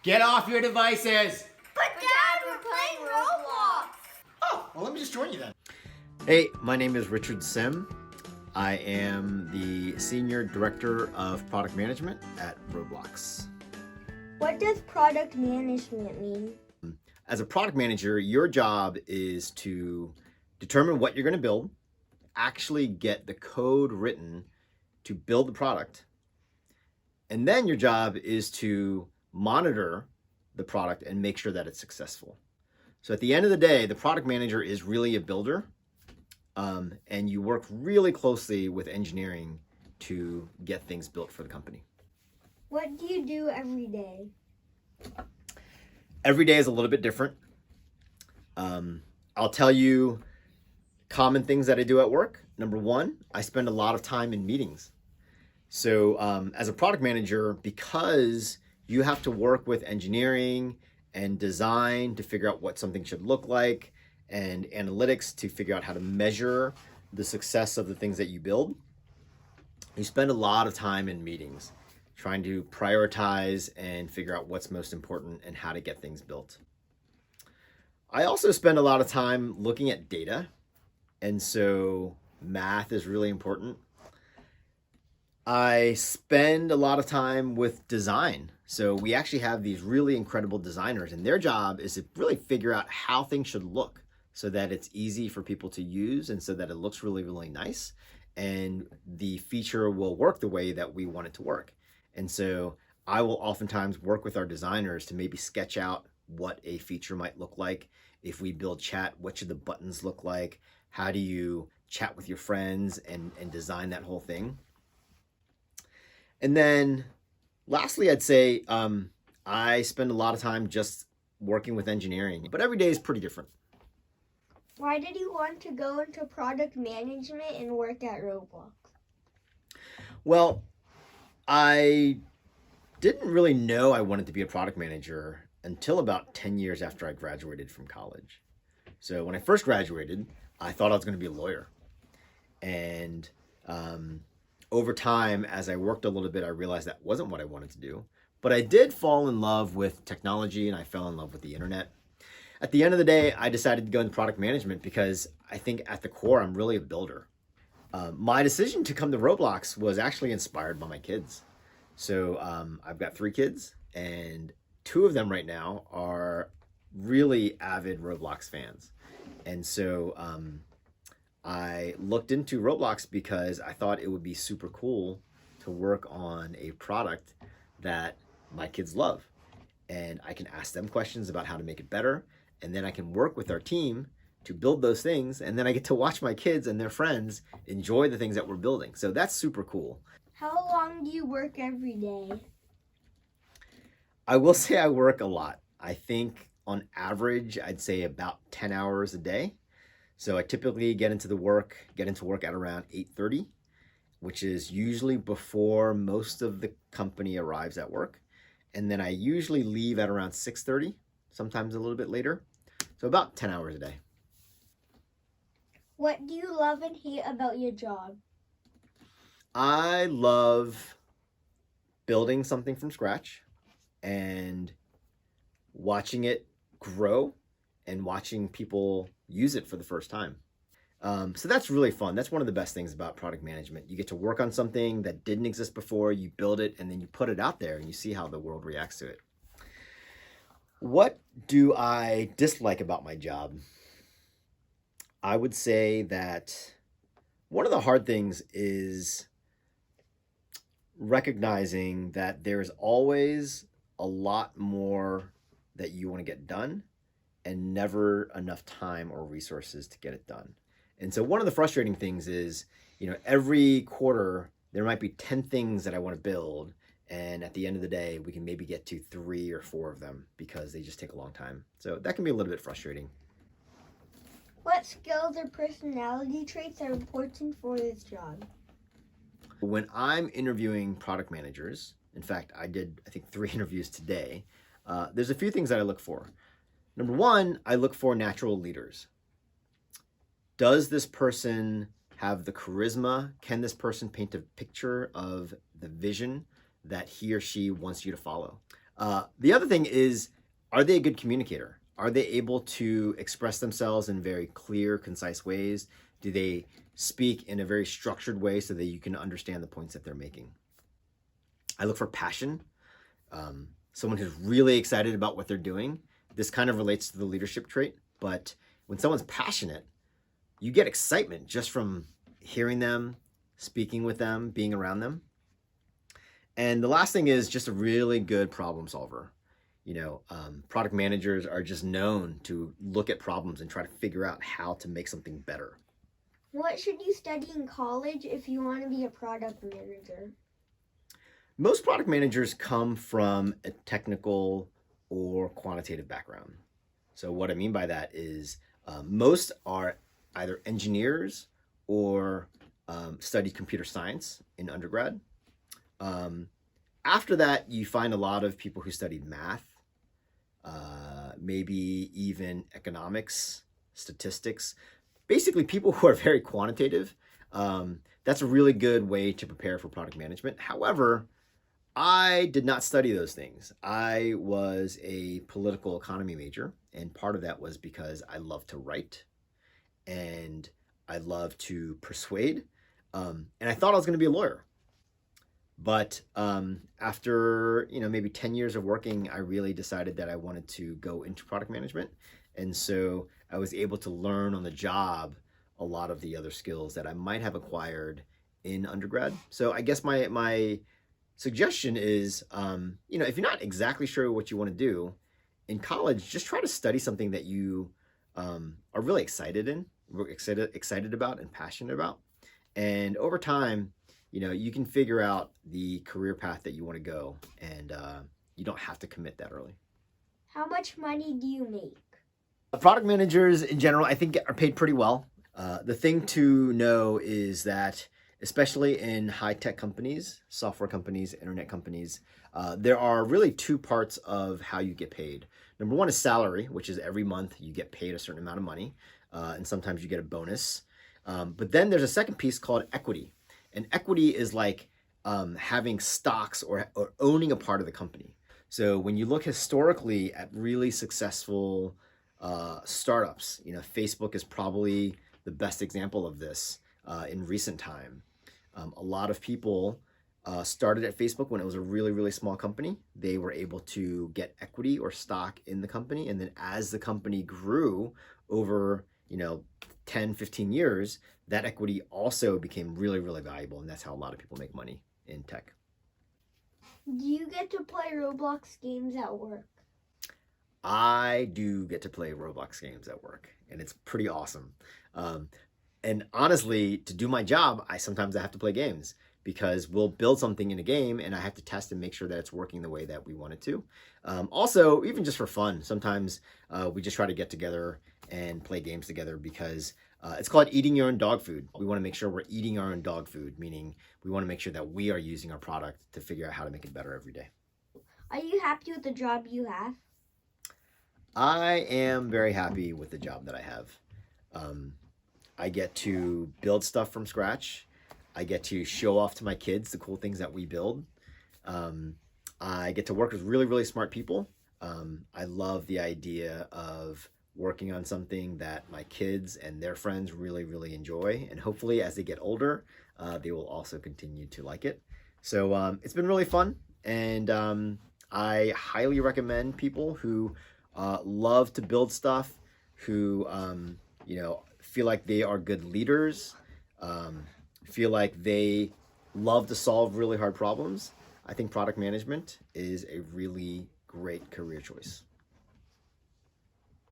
Get off your devices! But Dad, we're playing Roblox! Oh, well, let me just join you then. Hey, my name is Richard Sim. I am the Senior Director of Product Management at Roblox. What does product management mean? As a product manager, your job is to determine what you're going to build, actually get the code written to build the product, and then your job is to monitor the product and make sure that it's successful. So at the end of the day, the product manager is really a builder, and you work really closely with engineering to get things built for the company. What do you do every day? Every day is a little bit different. I'll tell you common things that I do at work. Number one, I spend a lot of time in meetings. So as a product manager, because you have to work with engineering and design to figure out what something should look like, and analytics to figure out how to measure the success of the things that you build, you spend a lot of time in meetings trying to prioritize and figure out what's most important and how to get things built. I also spend a lot of time looking at data, and so math is really important. I spend a lot of time with design. So we actually have these really incredible designers, and their job is to really figure out how things should look so that it's easy for people to use and so that it looks really, really nice and the feature will work the way that we want it to work. And so I will oftentimes work with our designers to maybe sketch out what a feature might look like. If we build chat, what should the buttons look like? How do you chat with your friends and design that whole thing? And then lastly, I'd say I spend a lot of time just working with engineering, but every day is pretty different. Why did you want to go into product management and work at Roblox? Well, I didn't really know I wanted to be a product manager until about 10 years after I graduated from college. So when I first graduated, I thought I was going to be a lawyer. And over time, as I worked a little bit, I realized that wasn't what I wanted to do. But I did fall in love with technology, and I fell in love with the internet. At the end of the day, I decided to go into product management because I think at the core, I'm really a builder. My decision to come to Roblox was actually inspired by my kids. So I've got 3 kids, and 2 of them right now are really avid Roblox fans. And so I looked into Roblox because I thought it would be super cool to work on a product that my kids love. And I can ask them questions about how to make it better. And then I can work with our team to build those things. And then I get to watch my kids and their friends enjoy the things that we're building. So that's super cool. How long do you work every day? I will say I work a lot. I think on average, I'd say about 10 hours a day. So I typically get into work at around 8:30, which is usually before most of the company arrives at work. And then I usually leave at around 6:30, sometimes a little bit later. So about 10 hours a day. What do you love and hate about your job? I love building something from scratch and watching it grow and watching people use it for the first time. So that's really fun. That's one of the best things about product management. You get to work on something that didn't exist before, you build it, and then you put it out there and you see how the world reacts to it. What do I dislike about my job? I would say that one of the hard things is recognizing that there's always a lot more that you want to get done and never enough time or resources to get it done. And so one of the frustrating things is, every quarter there might be 10 things that I want to build, and at the end of the day, we can maybe get to 3 or 4 of them because they just take a long time. So that can be a little bit frustrating. What skills or personality traits are important for this job? When I'm interviewing product managers, in fact, I did, 3 interviews today, there's a few things that I look for. Number one, I look for natural leaders. Does this person have the charisma? Can this person paint a picture of the vision that he or she wants you to follow? The other thing is, are they a good communicator? Are they able to express themselves in very clear, concise ways? Do they speak in a very structured way so that you can understand the points that they're making? I look for passion. Someone who's really excited about what they're doing. This kind of relates to the leadership trait, but when someone's passionate, you get excitement just from hearing them, speaking with them, being around them. And the last thing is just a really good problem solver. Product managers are just known to look at problems and try to figure out how to make something better. What should you study in college if you want to be a product manager? Most product managers come from a technical or quantitative background. So what I mean by that is most are either engineers or studied computer science in undergrad. After that, you find a lot of people who studied math, maybe even economics, statistics, basically people who are very quantitative. That's a really good way to prepare for product management. However, I did not study those things. I was a political economy major, and part of that was because I love to write and I love to persuade, and I thought I was going to be a lawyer. But after maybe 10 years of working, I really decided that I wanted to go into product management, and so I was able to learn on the job a lot of the other skills that I might have acquired in undergrad. So I guess my suggestion is, if you're not exactly sure what you want to do in college, just try to study something that you are really excited about and passionate about. And over time, you can figure out the career path that you want to go, and you don't have to commit that early. How much money do you make? Product managers in general, I think, are paid pretty well. The thing to know is that, especially in high-tech companies, software companies, internet companies, there are really two parts of how you get paid. Number one is salary, which is every month you get paid a certain amount of money, and sometimes you get a bonus. But then there's a second piece called equity. And equity is like having stocks or owning a part of the company. So when you look historically at really successful startups, Facebook is probably the best example of this in recent time. A lot of people started at Facebook when it was a really, really small company. They were able to get equity or stock in the company. And then as the company grew over, 10, 15 years, that equity also became really, really valuable. And that's how a lot of people make money in tech. Do you get to play Roblox games at work? I do get to play Roblox games at work, and it's pretty awesome. And honestly, to do my job, I sometimes have to play games because we'll build something in a game and I have to test and make sure that it's working the way that we want it to. Also, even just for fun, sometimes we just try to get together and play games together because it's called eating your own dog food. We want to make sure we're eating our own dog food, meaning we want to make sure that we are using our product to figure out how to make it better every day. Are you happy with the job you have? I am very happy with the job that I have. I get to build stuff from scratch. I get to show off to my kids the cool things that we build. I get to work with really, really smart people. I love the idea of working on something that my kids and their friends really, really enjoy. And hopefully as they get older, they will also continue to like it. So it's been really fun. And I highly recommend people who love to build stuff, who, feel like they are good leaders, feel like they love to solve really hard problems. I think product management is a really great career choice.